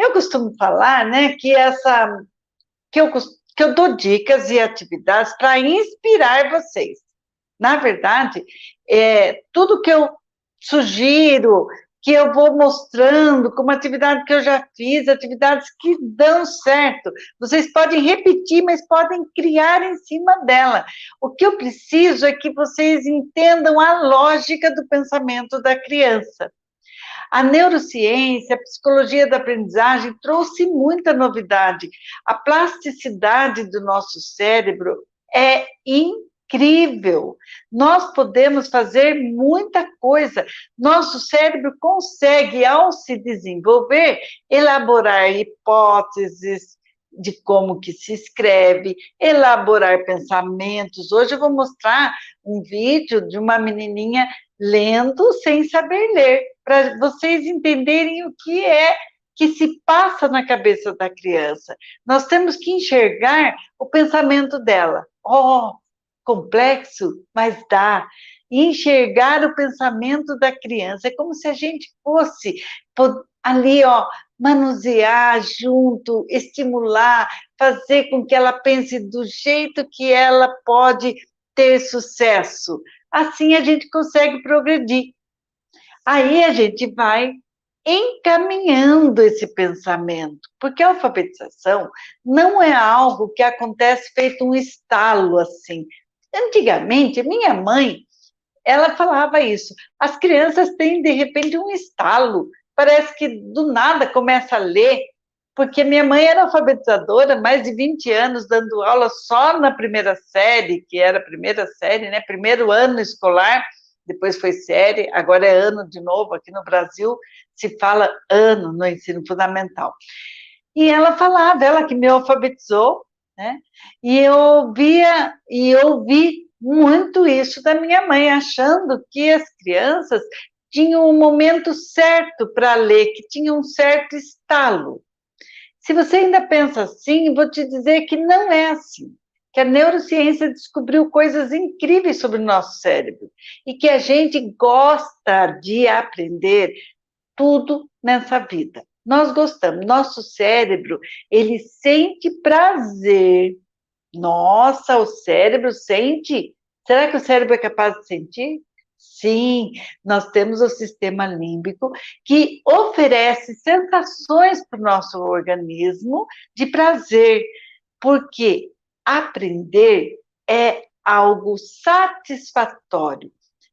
Eu costumo falar, né, que eu dou dicas e atividades para inspirar vocês. Na verdade, tudo que eu sugiro, que eu vou mostrando como atividade que eu já fiz, atividades que dão certo. Vocês podem repetir, mas podem criar em cima dela. O que eu preciso é que vocês entendam a lógica do pensamento da criança. A neurociência, a psicologia da aprendizagem trouxe muita novidade. A plasticidade do nosso cérebro é incrível. Nós podemos fazer muita coisa. Nosso cérebro consegue, ao se desenvolver, elaborar hipóteses de como que se escreve, elaborar pensamentos. Hoje eu vou mostrar um vídeo de uma menininha lendo sem saber ler, para vocês entenderem o que é que se passa na cabeça da criança. Nós temos que enxergar o pensamento dela. Complexo, mas dá. Enxergar o pensamento da criança. É como se a gente fosse ali, manusear junto, estimular, fazer com que ela pense do jeito que ela pode ter sucesso. Assim a gente consegue progredir. Aí a gente vai encaminhando esse pensamento, porque a alfabetização não é algo que acontece feito um estalo assim. Antigamente, minha mãe, ela falava isso, as crianças têm de repente um estalo, parece que do nada começa a ler, porque minha mãe era alfabetizadora, mais de 20 anos dando aula só na primeira série, que era a primeira série, né, primeiro ano escolar, depois foi série, agora é ano de novo, aqui no Brasil se fala ano no ensino fundamental. E ela falava, ela que me alfabetizou, né, e eu ouvi muito isso da minha mãe, achando que as crianças tinham um momento certo para ler, que tinham um certo estalo. Se você ainda pensa assim, vou te dizer que não é assim, que a neurociência descobriu coisas incríveis sobre o nosso cérebro e que a gente gosta de aprender tudo nessa vida. Nós gostamos, nosso cérebro, ele sente prazer. Nossa, o cérebro sente? Será que o cérebro é capaz de sentir? Sim, nós temos o sistema límbico que oferece sensações para o nosso organismo de prazer, porque aprender é algo satisfatório,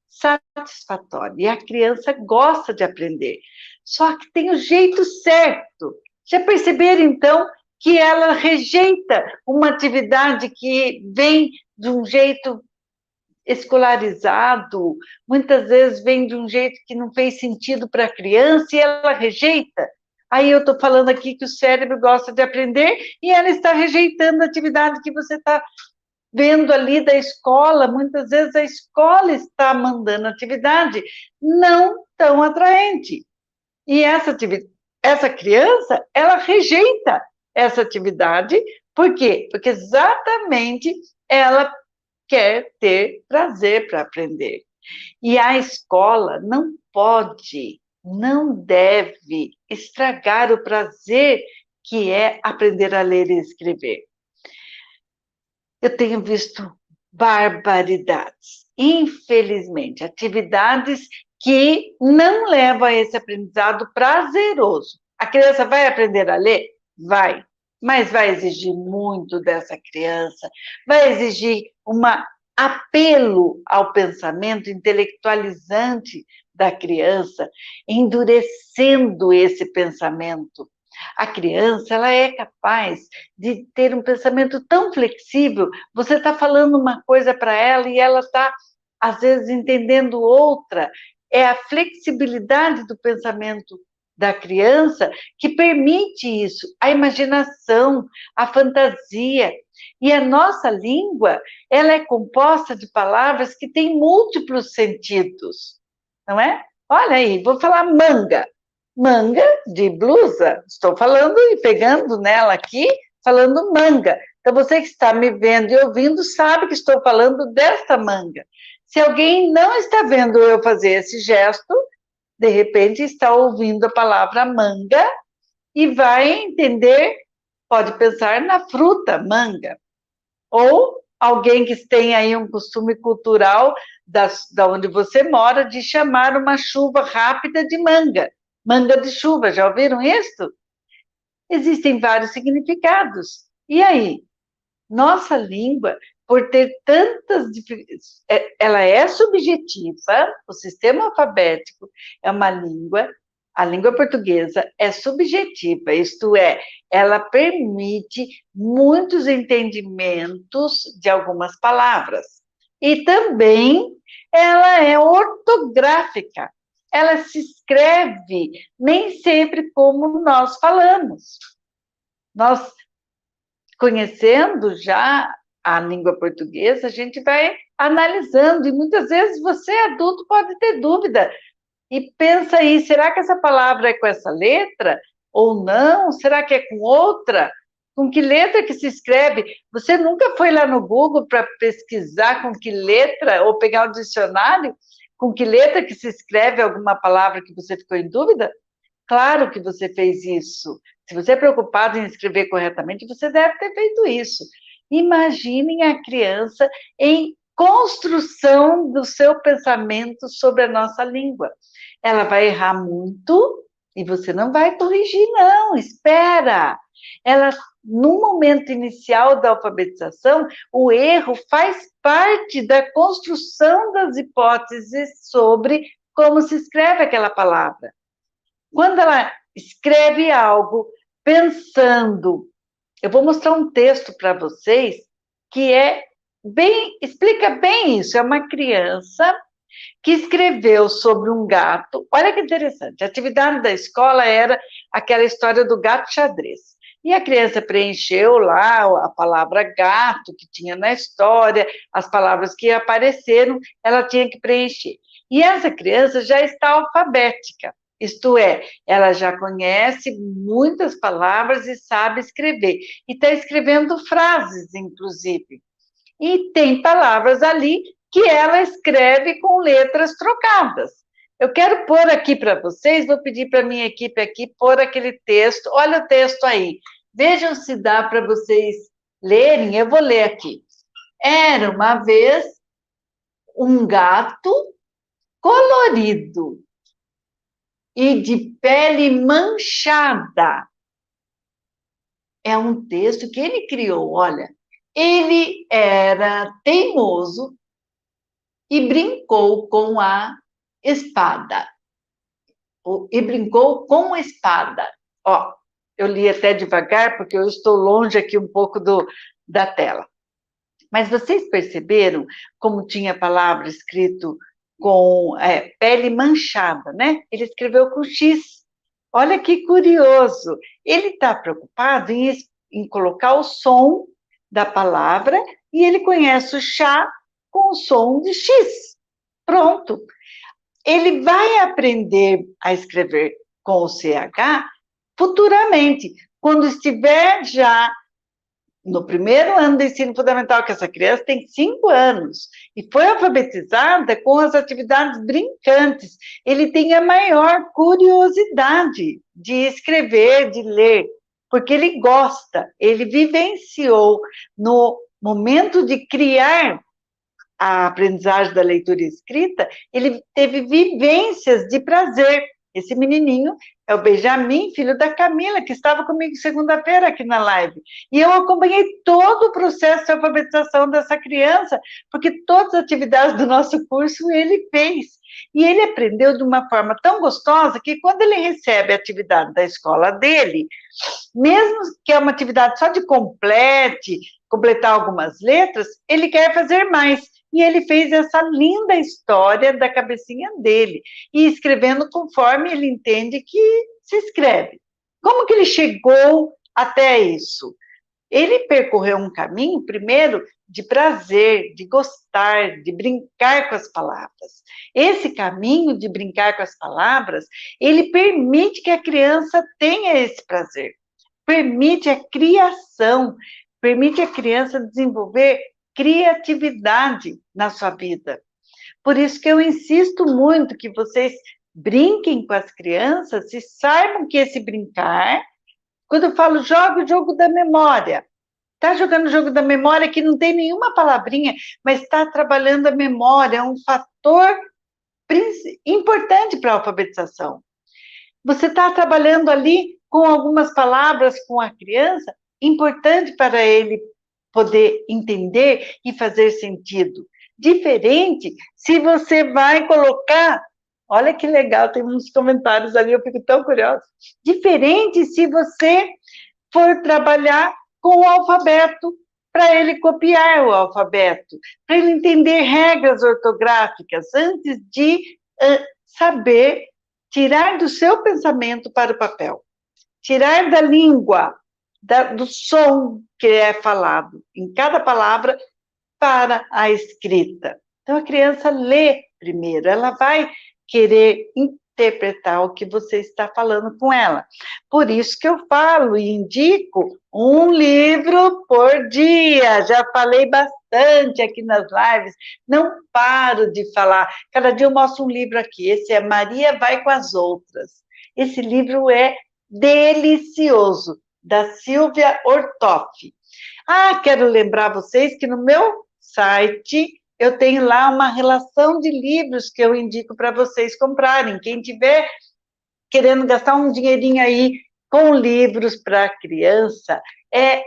satisfatório, e a criança gosta de aprender, só que tem o jeito certo. Já perceberam, então, que ela rejeita uma atividade que vem de um jeito escolarizado, muitas vezes vem de um jeito que não fez sentido para a criança e ela rejeita. Aí eu estou falando aqui que o cérebro gosta de aprender e ela está rejeitando a atividade que você está vendo ali da escola. Muitas vezes a escola está mandando atividade não tão atraente. E essa criança, ela rejeita essa atividade. Por quê? Porque exatamente ela quer ter prazer para aprender. E a escola não pode, não deve estragar o prazer que é aprender a ler e escrever. Eu tenho visto barbaridades, infelizmente, atividades que não levam a esse aprendizado prazeroso. A criança vai aprender a ler? Vai, mas vai exigir muito dessa criança, vai exigir um apelo ao pensamento intelectualizante da criança, endurecendo esse pensamento. A criança, ela é capaz de ter um pensamento tão flexível, você está falando uma coisa para ela e ela está, às vezes, entendendo outra. É a flexibilidade do pensamento da criança que permite isso, a imaginação, a fantasia. E a nossa língua, ela é composta de palavras que têm múltiplos sentidos, não é? Olha aí, vou falar manga. Manga de blusa, estou falando e pegando nela aqui, falando manga. Então, você que está me vendo e ouvindo sabe que estou falando desta manga. Se alguém não está vendo eu fazer esse gesto, de repente está ouvindo a palavra manga e vai entender, pode pensar na fruta, manga. Ou alguém que tem aí um costume cultural da onde você mora de chamar uma chuva rápida de manga. Manga de chuva, já ouviram isso? Existem vários significados. E aí? Nossa língua, por ter tantas ela é subjetiva, o sistema alfabético é uma língua, a língua portuguesa é subjetiva, isto é, ela permite muitos entendimentos de algumas palavras. E também ela é ortográfica, ela se escreve nem sempre como nós falamos. Nós conhecendo já a língua portuguesa, a gente vai analisando, e muitas vezes você, adulto, pode ter dúvida, e pensa aí, será que essa palavra é com essa letra? Ou não? Será que é com outra? Com que letra que se escreve? Você nunca foi lá no Google para pesquisar com que letra, ou pegar um dicionário, com que letra que se escreve alguma palavra que você ficou em dúvida? Claro que você fez isso. Se você é preocupado em escrever corretamente, você deve ter feito isso. Imaginem a criança em construção do seu pensamento sobre a nossa língua. Ela vai errar muito e você não vai corrigir, não. Espera. Ela, no momento inicial da alfabetização, o erro faz parte da construção das hipóteses sobre como se escreve aquela palavra. Quando ela escreve algo pensando, eu vou mostrar um texto para vocês que explica bem isso. É uma criança que escreveu sobre um gato. Olha que interessante. A atividade da escola era aquela história do gato xadrez. E a criança preencheu lá a palavra gato que tinha na história, as palavras que apareceram, ela tinha que preencher. E essa criança já está alfabética. Isto é, ela já conhece muitas palavras e sabe escrever. E está escrevendo frases, inclusive. E tem palavras ali que ela escreve com letras trocadas. Eu quero pôr aqui para vocês, vou pedir para a minha equipe aqui pôr aquele texto. Olha o texto aí. Vejam se dá para vocês lerem. Eu vou ler aqui. Era uma vez um gato colorido e de pele manchada. É um texto que ele criou, olha. Ele era teimoso e brincou com a espada. E brincou com a espada. Ó, eu li até devagar, porque eu estou longe aqui um pouco da tela. Mas vocês perceberam como tinha a palavra escrito com pele manchada, né? Ele escreveu com X. Olha que curioso. Ele está preocupado em colocar o som da palavra e ele conhece o chá com o som de X. Pronto. Ele vai aprender a escrever com o CH futuramente, quando estiver já no primeiro ano do ensino fundamental, que essa criança tem 5 anos, e foi alfabetizada com as atividades brincantes. Ele tem a maior curiosidade de escrever, de ler, porque ele gosta, ele vivenciou no momento de criar a aprendizagem da leitura e escrita, ele teve vivências de prazer. Esse menininho é o Benjamin, filho da Camila, que estava comigo segunda-feira aqui na live. E eu acompanhei todo o processo de alfabetização dessa criança, porque todas as atividades do nosso curso ele fez. E ele aprendeu de uma forma tão gostosa que quando ele recebe a atividade da escola dele, mesmo que é uma atividade só de completar algumas letras, ele quer fazer mais. E ele fez essa linda história da cabecinha dele, e escrevendo conforme ele entende que se escreve. Como que ele chegou até isso? Ele percorreu um caminho, primeiro, de prazer, de gostar, de brincar com as palavras. Esse caminho de brincar com as palavras, ele permite que a criança tenha esse prazer, permite a criação, permite a criança desenvolver criatividade na sua vida. Por isso que eu insisto muito que vocês brinquem com as crianças e saibam que esse brincar Quando eu falo joga o jogo da memória, está jogando o jogo da memória que não tem nenhuma palavrinha, mas está trabalhando a memória, é um fator importante para a alfabetização. Você está trabalhando ali com algumas palavras com a criança, importante para ele poder entender e fazer sentido. Diferente se você vai colocar, olha que legal, tem uns comentários ali, eu fico tão curiosa. Diferente se você for trabalhar com o alfabeto, para ele copiar o alfabeto, para ele entender regras ortográficas, antes de saber tirar do seu pensamento para o papel, tirar da língua, do som que é falado em cada palavra para a escrita. Então, a criança lê primeiro, ela vai querer interpretar o que você está falando com ela. Por isso que eu falo e indico um livro por dia. Já falei bastante aqui nas lives, não paro de falar. Cada dia eu mostro um livro aqui. Esse é Maria Vai com as Outras. Esse livro é delicioso, da Silvia Ortoff. Quero lembrar vocês que no meu site eu tenho lá uma relação de livros que eu indico para vocês comprarem. Quem tiver querendo gastar um dinheirinho aí com livros para criança, é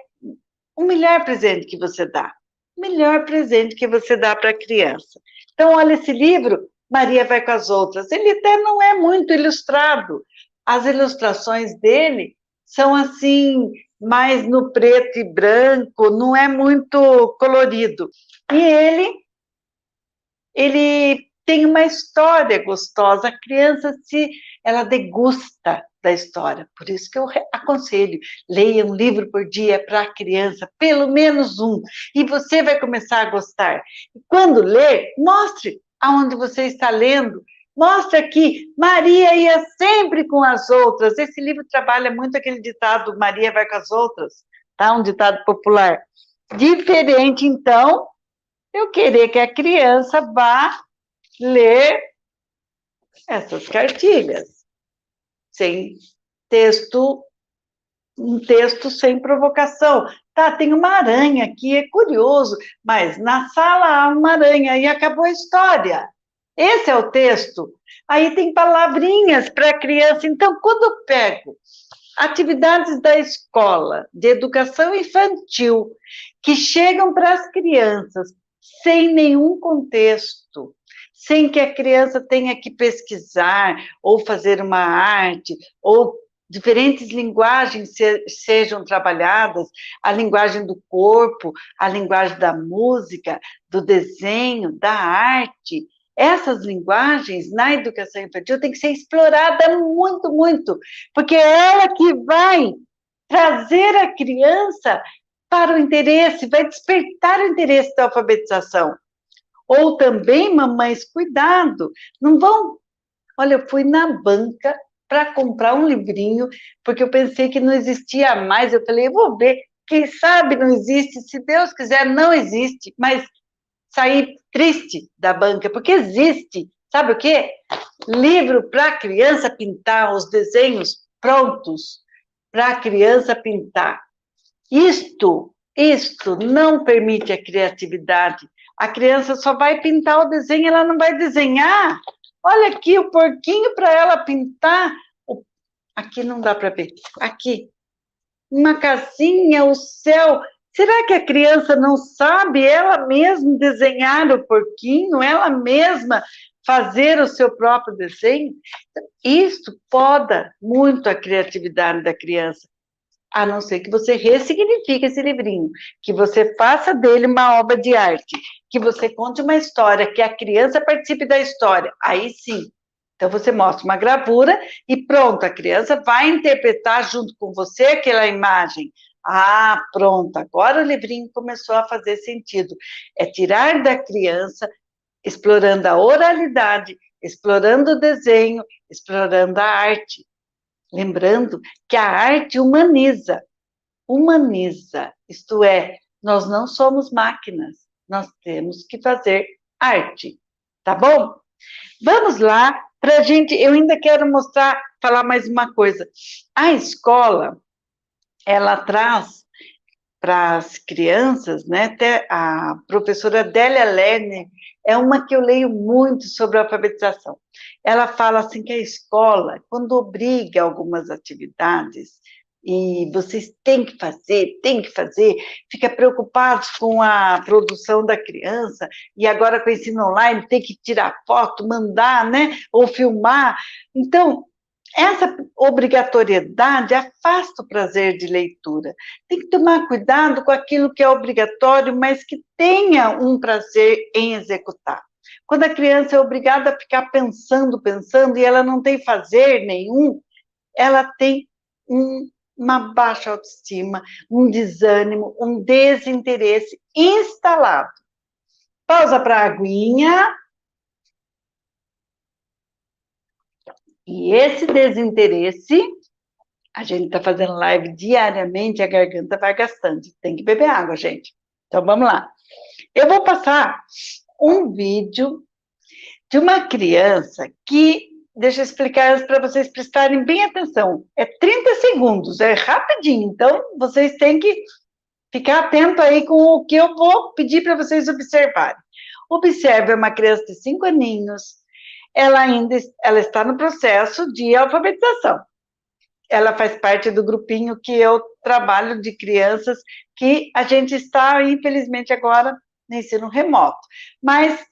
o melhor presente que você dá. O melhor presente que você dá para a criança. Então, olha esse livro, Maria Vai com as Outras. Ele até não é muito ilustrado. As ilustrações dele são assim, mais no preto e branco, não é muito colorido. E ele tem uma história gostosa, a criança ela degusta da história, por isso que eu aconselho, leia um livro por dia para a criança, pelo menos um, e você vai começar a gostar. E quando ler, mostre aonde você está lendo, mostra que Maria ia sempre com as outras, esse livro trabalha muito aquele ditado, Maria vai com as outras, tá? Um ditado popular. Diferente, então, eu querer que a criança vá ler essas cartilhas, sem texto, um texto sem provocação. Tá, tem uma aranha aqui, é curioso, mas na sala há uma aranha e acabou a história. Esse é o texto. Aí tem palavrinhas para a criança. Então, quando eu pego atividades da escola, de educação infantil, que chegam para as crianças sem nenhum contexto, sem que a criança tenha que pesquisar, ou fazer uma arte, ou diferentes linguagens sejam trabalhadas, a linguagem do corpo, a linguagem da música, do desenho, da arte. Essas linguagens, na educação infantil, tem que ser explorada muito, muito, porque é ela que vai trazer a criança para o interesse, vai despertar o interesse da alfabetização. Ou também, mamães, cuidado, não vão... Olha, eu fui na banca para comprar um livrinho, porque eu pensei que não existia mais, eu falei, eu vou ver, quem sabe não existe, se Deus quiser, não existe, mas saí triste da banca, porque existe, sabe o quê? Livro para criança pintar, os desenhos prontos para a criança pintar. Isto não permite a criatividade. A criança só vai pintar o desenho, ela não vai desenhar. Olha aqui o porquinho para ela pintar. Aqui não dá para ver. Aqui, uma casinha, o céu. Será que a criança não sabe ela mesma desenhar o porquinho, ela mesma fazer o seu próprio desenho? Isso poda muito a criatividade da criança, a não ser que você ressignifique esse livrinho, que você faça dele uma obra de arte, que você conte uma história, que a criança participe da história, aí sim. Então, você mostra uma gravura e pronto, a criança vai interpretar junto com você aquela imagem. Pronto, agora o livrinho começou a fazer sentido. É tirar da criança, explorando a oralidade, explorando o desenho, explorando a arte. Lembrando que a arte humaniza, isto é, nós não somos máquinas, nós temos que fazer arte, tá bom? Vamos lá, para a gente, eu ainda quero falar mais uma coisa. A escola, ela traz para as crianças, né? Até a professora Délia Lerner é uma que eu leio muito sobre alfabetização. Ela fala assim que a escola, quando obriga algumas atividades, e vocês têm que fazer, fica preocupado com a produção da criança, e agora com o ensino online tem que tirar foto, mandar, né? Ou filmar. Então, essa obrigatoriedade afasta o prazer de leitura. Tem que tomar cuidado com aquilo que é obrigatório, mas que tenha um prazer em executar. Quando a criança é obrigada a ficar pensando, pensando, e ela não tem fazer nenhum, ela tem uma baixa autoestima, um desânimo, um desinteresse instalado. Pausa para a aguinha. E esse desinteresse, a gente está fazendo live diariamente, a garganta vai gastando. Tem que beber água, gente. Então, vamos lá. Eu vou passar um vídeo de uma criança que, deixa eu explicar para vocês prestarem bem atenção. É 30 segundos, é rapidinho. Então, vocês têm que ficar atento aí com o que eu vou pedir para vocês observarem. Observe uma criança de 5 aninhos. Ela está no processo de alfabetização. Ela faz parte do grupinho que eu trabalho de crianças que a gente está, infelizmente, agora no ensino remoto. Mas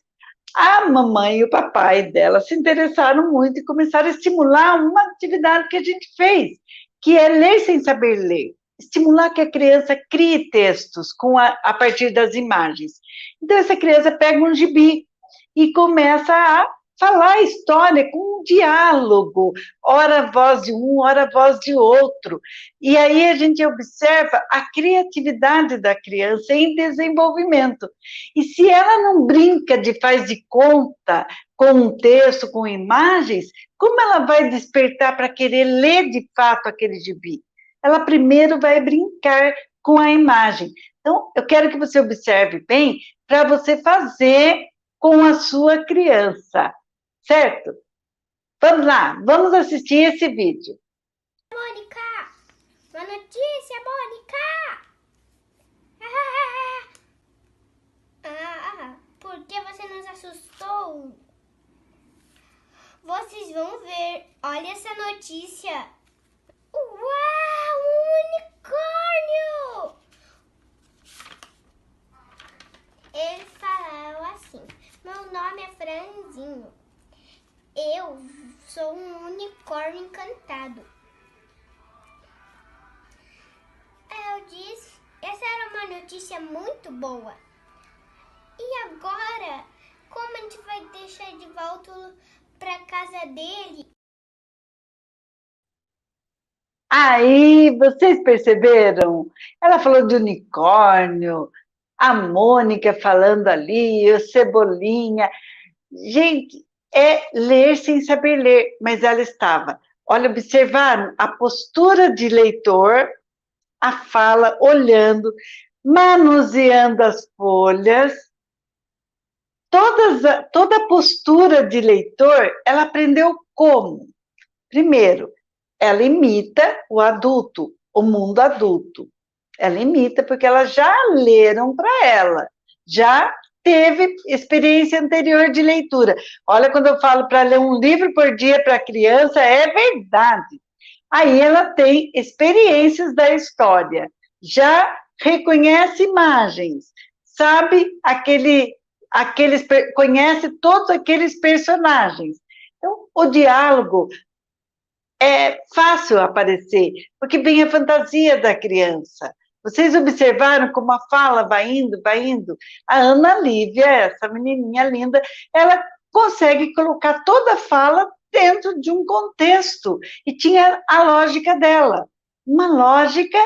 a mamãe e o papai dela se interessaram muito e começaram a estimular uma atividade que a gente fez, que é ler sem saber ler. Estimular que a criança crie textos a partir das imagens. Então, essa criança pega um gibi e começa a falar a história com um diálogo, ora voz de um, ora voz de outro. E aí a gente observa a criatividade da criança em desenvolvimento. E se ela não brinca de faz de conta, com um texto, com imagens, como ela vai despertar para querer ler de fato aquele gibi? Ela primeiro vai brincar com a imagem. Então, eu quero que você observe bem para você fazer com a sua criança, certo? Vamos lá, vamos assistir esse vídeo. Mônica, uma notícia, Mônica! Por que você nos assustou? Vocês vão ver, olha essa notícia. Uau, um unicórnio! Eles falaram assim, meu nome é Franzinho. Eu sou um unicórnio encantado. Eu disse, essa era uma notícia muito boa. E agora, como a gente vai deixar de volta para casa dele? Aí, vocês perceberam? Ela falou de unicórnio, a Mônica falando ali, o Cebolinha. Gente, é ler sem saber ler, mas ela estava. Olha, observaram a postura de leitor, a fala, olhando, manuseando as folhas. Toda a postura de leitor, ela aprendeu como? Primeiro, ela imita o adulto, o mundo adulto. Ela imita porque elas já leram para ela, já teve experiência anterior de leitura. Olha, quando eu falo para ler um livro por dia para criança, é verdade. Aí ela tem experiências da história, já reconhece imagens, sabe conhece todos aqueles personagens. Então, o diálogo é fácil aparecer, porque vem a fantasia da criança. Vocês observaram como a fala vai indo, vai indo? A Ana Lívia, essa menininha linda, ela consegue colocar toda a fala dentro de um contexto, e tinha a lógica dela, uma lógica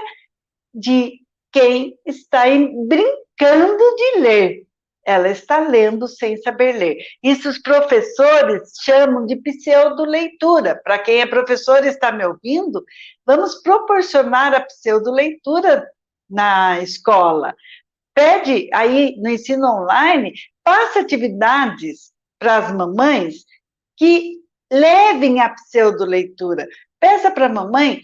de quem está brincando de ler. Ela está lendo sem saber ler. Isso os professores chamam de pseudo-leitura. Para quem é professor e está me ouvindo, vamos proporcionar a pseudo-leitura na escola. Pede aí no ensino online, faça atividades para as mamães que levem a pseudo-leitura. Peça para a mamãe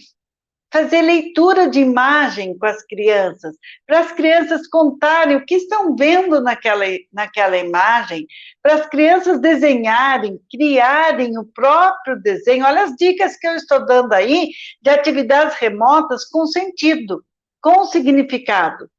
fazer leitura de imagem com as crianças, para as crianças contarem o que estão vendo naquela imagem, para as crianças desenharem, criarem o próprio desenho. Olha as dicas que eu estou dando aí de atividades remotas com sentido, com significado.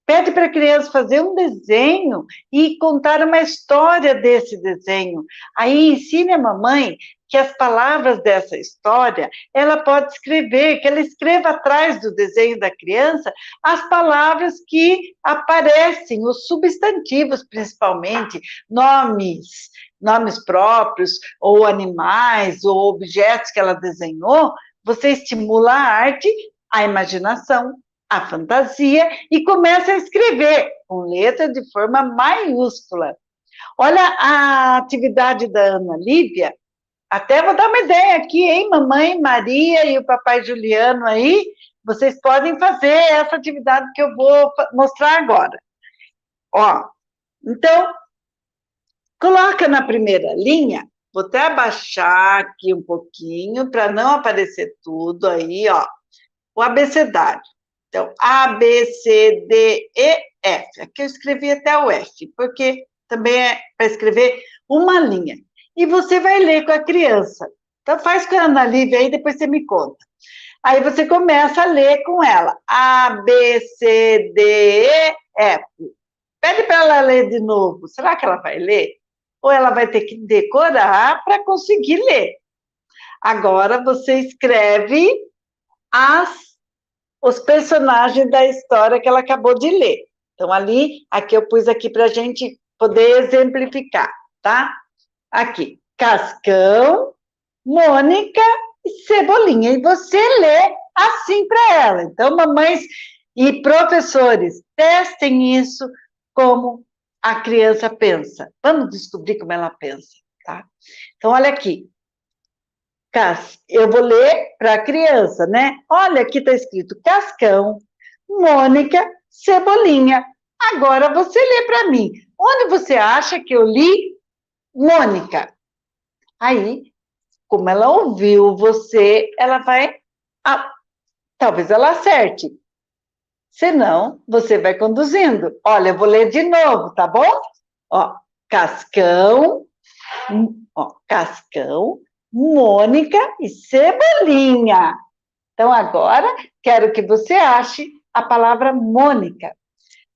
Pede para a criança fazer um desenho e contar uma história desse desenho. Aí ensine a mamãe que as palavras dessa história, ela pode escrever, que ela escreva atrás do desenho da criança as palavras que aparecem, os substantivos principalmente, nomes próprios, ou animais, ou objetos que ela desenhou. Você estimula a arte, a imaginação, a fantasia e começa a escrever com letra de forma maiúscula. Olha a atividade da Ana Lívia, até vou dar uma ideia aqui, hein, mamãe Maria e o papai Juliano aí, vocês podem fazer essa atividade que eu vou mostrar agora. Ó, então, coloca na primeira linha, vou até abaixar aqui um pouquinho, para não aparecer tudo aí, ó, o abecedário. Então, A, B, C, D, E, F. Aqui eu escrevi até o F, porque também é para escrever uma linha. E você vai ler com a criança. Então, faz com a Ana Lívia aí, depois você me conta. Aí você começa a ler com ela. A, B, C, D, E, F. Pede para ela ler de novo. Será que ela vai ler? Ou ela vai ter que decorar para conseguir ler? Agora você escreve os personagens da história que ela acabou de ler. Então, aqui eu pus aqui para a gente poder exemplificar, tá? Aqui, Cascão, Mônica e Cebolinha. E você lê assim para ela. Então, mamães e professores, testem isso como a criança pensa. Vamos descobrir como ela pensa, tá? Então, olha aqui. Eu vou ler para a criança, né? Olha, aqui está escrito Cascão, Mônica, Cebolinha. Agora você lê para mim. Onde você acha que eu li Mônica? Aí, como ela ouviu você, ela vai... talvez ela acerte. Senão, você vai conduzindo. Olha, eu vou ler de novo, tá bom? Ó, Cascão, Mônica e Cebolinha. Então, agora, quero que você ache a palavra Mônica.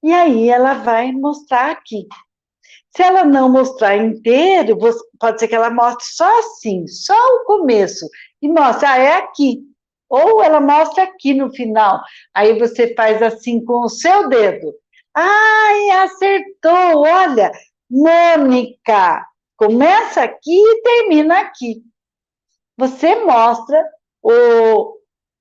E aí, ela vai mostrar aqui. Se ela não mostrar inteiro, pode ser que ela mostre só assim, só o começo. E mostra, é aqui. Ou ela mostra aqui no final. Aí você faz assim com o seu dedo. Ai, acertou! Olha, Mônica. Começa aqui e termina aqui. Você mostra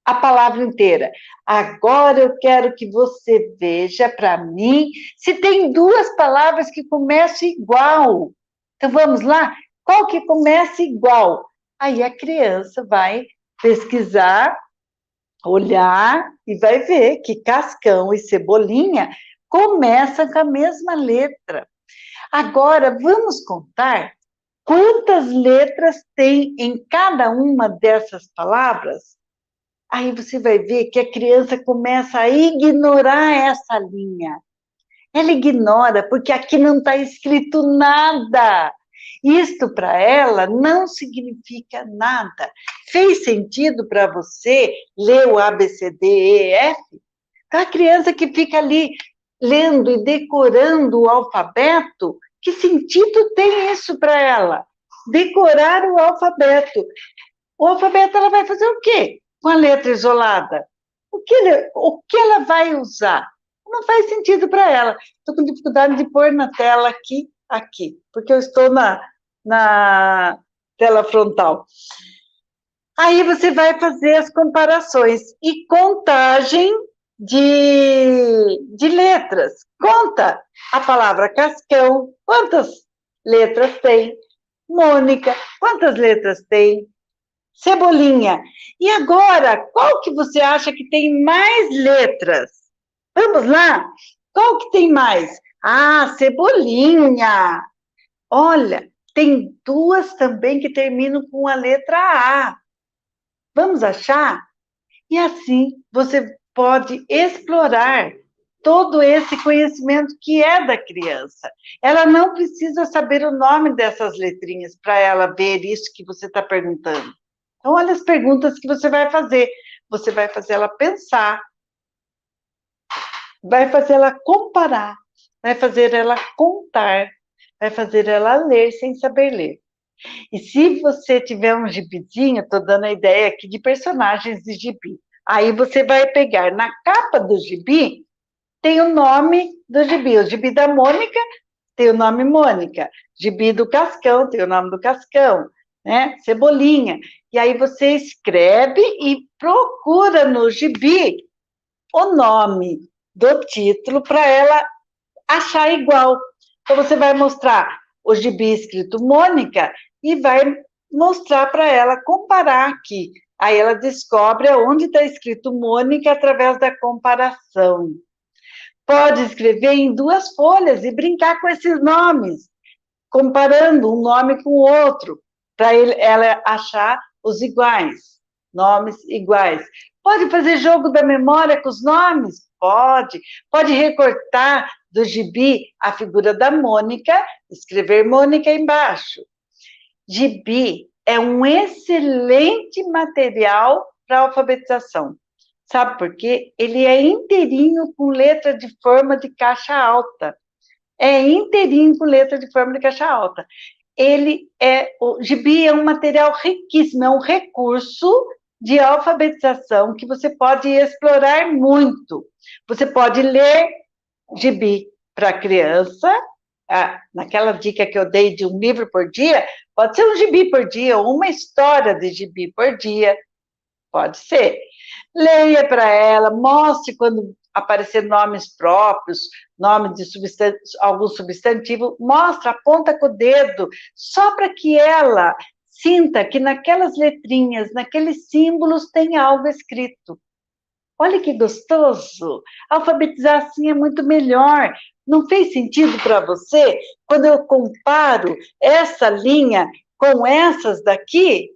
a palavra inteira. Agora eu quero que você veja para mim se tem duas palavras que começam igual. Então vamos lá? Qual que começa igual? Aí a criança vai pesquisar, olhar e vai ver que Cascão e Cebolinha começam com a mesma letra. Agora vamos contar quantas letras tem em cada uma dessas palavras? Aí você vai ver que a criança começa a ignorar essa linha. Ela ignora, porque aqui não está escrito nada. Isto para ela não significa nada. Fez sentido para você ler o A, B, C, D, E, F? Então, a criança que fica ali lendo e decorando o alfabeto, que sentido tem isso para ela? Decorar o alfabeto. O alfabeto ela vai fazer o quê? Com a letra isolada. O que ela vai usar? Não faz sentido para ela. Estou com dificuldade de pôr na tela aqui, porque eu estou na tela frontal. Aí você vai fazer as comparações e contagem de letras. Conta a palavra Cascão, quantas letras tem? Mônica, quantas letras tem? Cebolinha. E agora, qual que você acha que tem mais letras? Vamos lá? Qual que tem mais? Ah, Cebolinha. Olha, tem duas também que terminam com a letra A. Vamos achar? E assim você pode explorar todo esse conhecimento que é da criança. Ela não precisa saber o nome dessas letrinhas para ela ver isso que você está perguntando. Então, olha as perguntas que você vai fazer. Você vai fazer ela pensar, vai fazer ela comparar, vai fazer ela contar, vai fazer ela ler sem saber ler. E se você tiver um gibizinho, estou dando a ideia aqui de personagens de gibi, aí você vai pegar na capa do gibi, tem o nome do gibi. O gibi da Mônica tem o nome Mônica. Gibi do Cascão tem o nome do Cascão, né? Cebolinha. E aí você escreve e procura no gibi o nome do título para ela achar igual. Então você vai mostrar o gibi escrito Mônica e vai mostrar para ela, comparar aqui. Aí ela descobre onde está escrito Mônica através da comparação. Pode escrever em 2 folhas e brincar com esses nomes, comparando um nome com o outro, para ela achar os iguais, nomes iguais. Pode fazer jogo da memória com os nomes? Pode. Pode recortar do gibi a figura da Mônica, escrever Mônica embaixo. Gibi é um excelente material para alfabetização. Sabe por quê? Ele é inteirinho com letra de forma de caixa alta. É inteirinho com letra de forma de caixa alta. O gibi é um material riquíssimo, é um recurso de alfabetização que você pode explorar muito. Você pode ler gibi para criança, naquela dica que eu dei de um livro por dia, pode ser um gibi por dia, ou uma história de gibi por dia, pode ser. Leia para ela, mostre quando aparecer nomes próprios, nome de algum substantivo, mostra, aponta com o dedo, só para que ela sinta que naquelas letrinhas, naqueles símbolos tem algo escrito. Olha que gostoso! Alfabetizar assim é muito melhor. Não fez sentido para você quando eu comparo essa linha com essas daqui?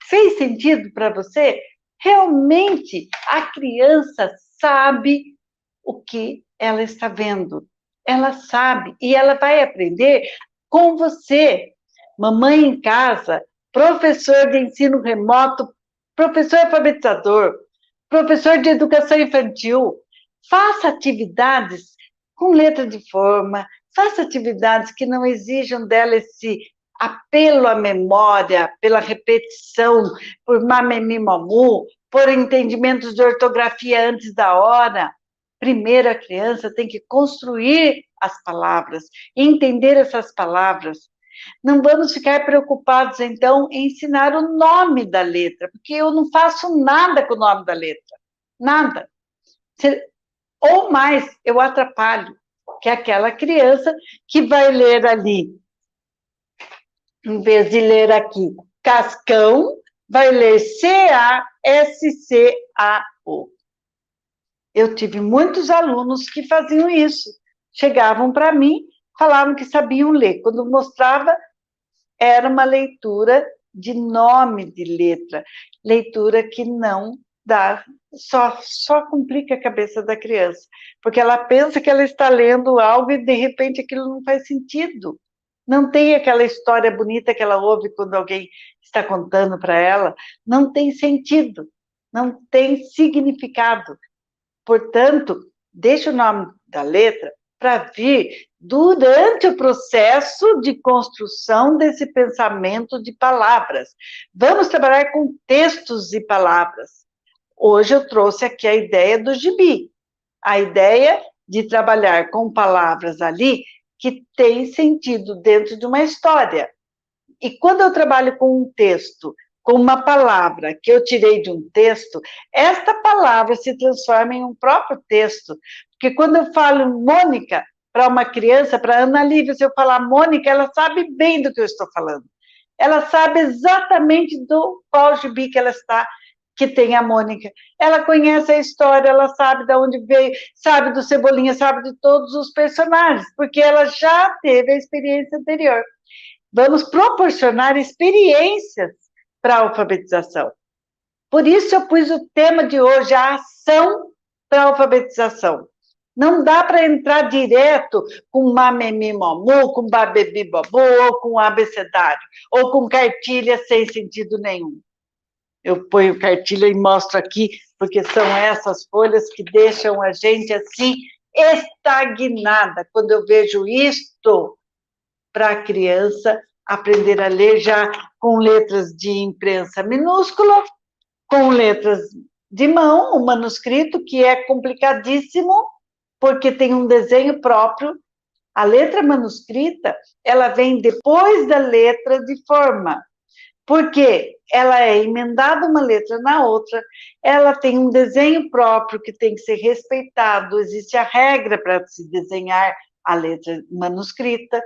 Fez sentido para você? Realmente, a criança sabe o que ela está vendo. Ela sabe e ela vai aprender com você. Mamãe em casa, professor de ensino remoto, professor alfabetizador, professor de educação infantil. Faça atividades com letra de forma, faça atividades que não exijam dela esse apelo à memória, pela repetição, por mamemimamu, por entendimentos de ortografia antes da hora. Primeiro, a criança tem que construir as palavras, entender essas palavras. Não vamos ficar preocupados, então, em ensinar o nome da letra, porque eu não faço nada com o nome da letra. Nada. Ou mais, eu atrapalho, que é aquela criança que vai ler ali, em vez de ler aqui Cascão, vai ler C-A-S-C-A-O. Eu tive muitos alunos que faziam isso. Chegavam para mim, falavam que sabiam ler. Quando mostrava, era uma leitura de nome de letra. Leitura que não dá, só complica a cabeça da criança. Porque ela pensa que ela está lendo algo e, de repente, aquilo não faz sentido. Não tem aquela história bonita que ela ouve quando alguém está contando para ela. Não tem sentido. Não tem significado. Portanto, deixa o nome da letra para vir durante o processo de construção desse pensamento de palavras. Vamos trabalhar com textos e palavras. Hoje eu trouxe aqui a ideia do gibi, a ideia de trabalhar com palavras ali que tem sentido dentro de uma história. E quando eu trabalho com um texto, com uma palavra que eu tirei de um texto, esta palavra se transforma em um próprio texto. Porque quando eu falo Mônica para uma criança, para a Ana Lívia, se eu falar Mônica, ela sabe bem do que eu estou falando. Ela sabe exatamente do qual gibi que ela está, que tem a Mônica. Ela conhece a história, ela sabe de onde veio, sabe do Cebolinha, sabe de todos os personagens, porque ela já teve a experiência anterior. Vamos proporcionar experiências para a alfabetização. Por isso eu pus o tema de hoje, a ação para a alfabetização. Não dá para entrar direto com mamemimomu, com babebibobu, ou com abecedário, ou com cartilha sem sentido nenhum. Eu ponho cartilha e mostro aqui, porque são essas folhas que deixam a gente assim, estagnada. Quando eu vejo isto, para a criança aprender a ler já com letras de imprensa minúscula, com letras de mão, o manuscrito, que é complicadíssimo, porque tem um desenho próprio. A letra manuscrita, ela vem depois da letra de forma, porque ela é emendada uma letra na outra, ela tem um desenho próprio que tem que ser respeitado, existe a regra para se desenhar a letra manuscrita.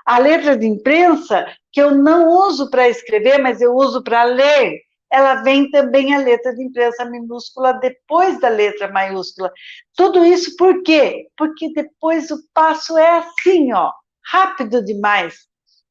A letra de imprensa, que eu não uso para escrever, mas eu uso para ler, ela vem também a letra de imprensa minúscula depois da letra maiúscula. Tudo isso por quê? Porque depois o passo é assim, ó, rápido demais.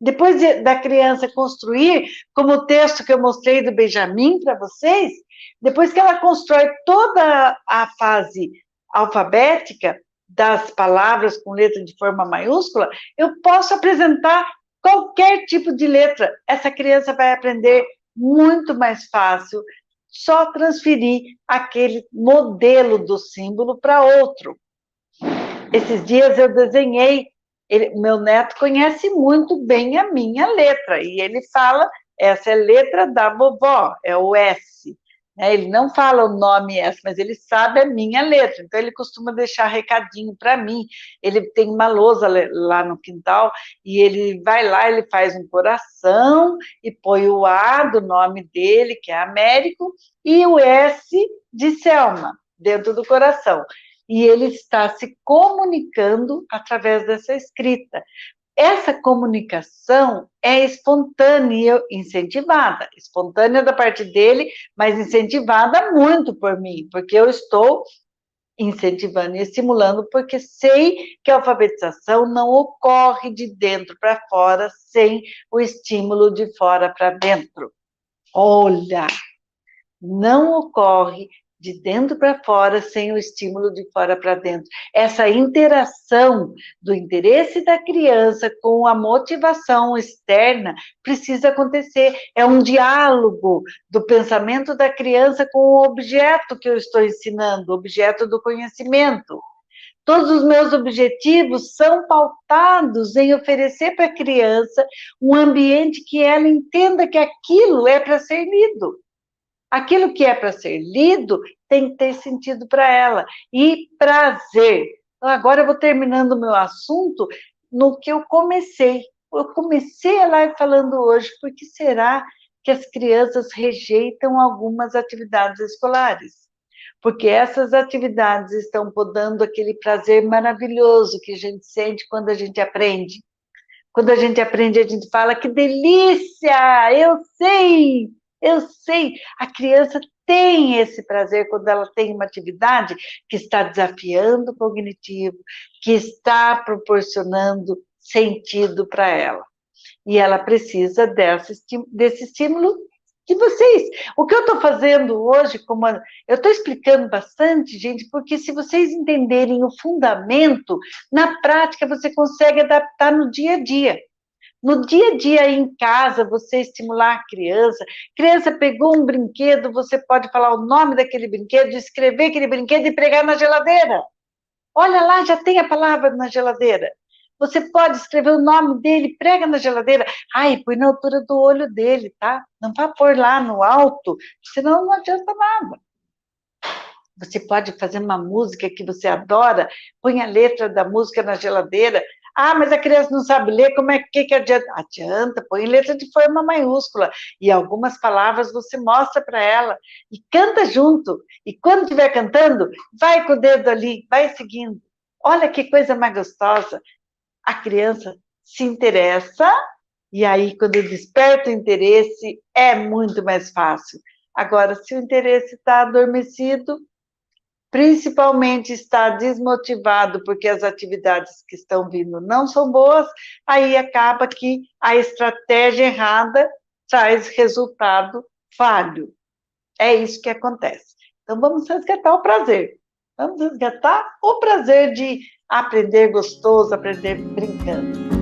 Depois da criança construir, como o texto que eu mostrei do Benjamin para vocês, depois que ela constrói toda a fase alfabética, das palavras com letra de forma maiúscula, eu posso apresentar qualquer tipo de letra. Essa criança vai aprender muito mais fácil, só transferir aquele modelo do símbolo para outro. Esses dias eu desenhei, meu neto conhece muito bem a minha letra, e ele fala, essa é a letra da vovó, é o S. Ele não fala o nome S, mas ele sabe a minha letra, então ele costuma deixar recadinho para mim. Ele tem uma lousa lá no quintal, e ele vai lá, ele faz um coração, e põe o A do nome dele, que é Américo, e o S de Selma, dentro do coração. E ele está se comunicando através dessa escrita. Essa comunicação é espontânea, incentivada, espontânea da parte dele, mas incentivada muito por mim, porque eu estou incentivando e estimulando, porque sei que a alfabetização não ocorre de dentro para fora sem o estímulo de fora para dentro. Olha, não ocorre de dentro para fora sem o estímulo de fora para dentro. Essa interação do interesse da criança com a motivação externa precisa acontecer. É um diálogo do pensamento da criança com o objeto que eu estou ensinando, o objeto do conhecimento. Todos os meus objetivos são pautados em oferecer para a criança um ambiente que ela entenda que aquilo é para ser lido. Aquilo que é para ser lido tem que ter sentido para ela. E prazer. Então, agora eu vou terminando o meu assunto no que eu comecei. Eu comecei a live falando hoje, por que será que as crianças rejeitam algumas atividades escolares? Porque essas atividades estão podando aquele prazer maravilhoso que a gente sente quando a gente aprende. Quando a gente aprende, a gente fala, que delícia, eu sei. Eu sei, a criança tem esse prazer quando ela tem uma atividade que está desafiando o cognitivo, que está proporcionando sentido para ela. E ela precisa desse estímulo de vocês. O que eu estou fazendo hoje, eu estou explicando bastante, gente, porque se vocês entenderem o fundamento, na prática você consegue adaptar no dia a dia. No dia a dia, em casa, você estimular a criança pegou um brinquedo, você pode falar o nome daquele brinquedo, escrever aquele brinquedo e pregar na geladeira. Olha lá, já tem a palavra na geladeira. Você pode escrever o nome dele, prega na geladeira. Ai, põe na altura do olho dele, tá? Não vá pôr lá no alto, senão não adianta nada. Você pode fazer uma música que você adora, põe a letra da música na geladeira. Ah, mas a criança não sabe ler, como é que adianta? Adianta, põe letra de forma maiúscula. E algumas palavras você mostra para ela. E canta junto. E quando estiver cantando, vai com o dedo ali, vai seguindo. Olha que coisa mais gostosa. A criança se interessa, e aí, quando desperta o interesse, é muito mais fácil. Agora, se o interesse está adormecido, principalmente está desmotivado porque as atividades que estão vindo não são boas, aí acaba que a estratégia errada traz resultado falho. É isso que acontece. Então, vamos resgatar o prazer. Vamos resgatar o prazer de aprender gostoso, aprender brincando.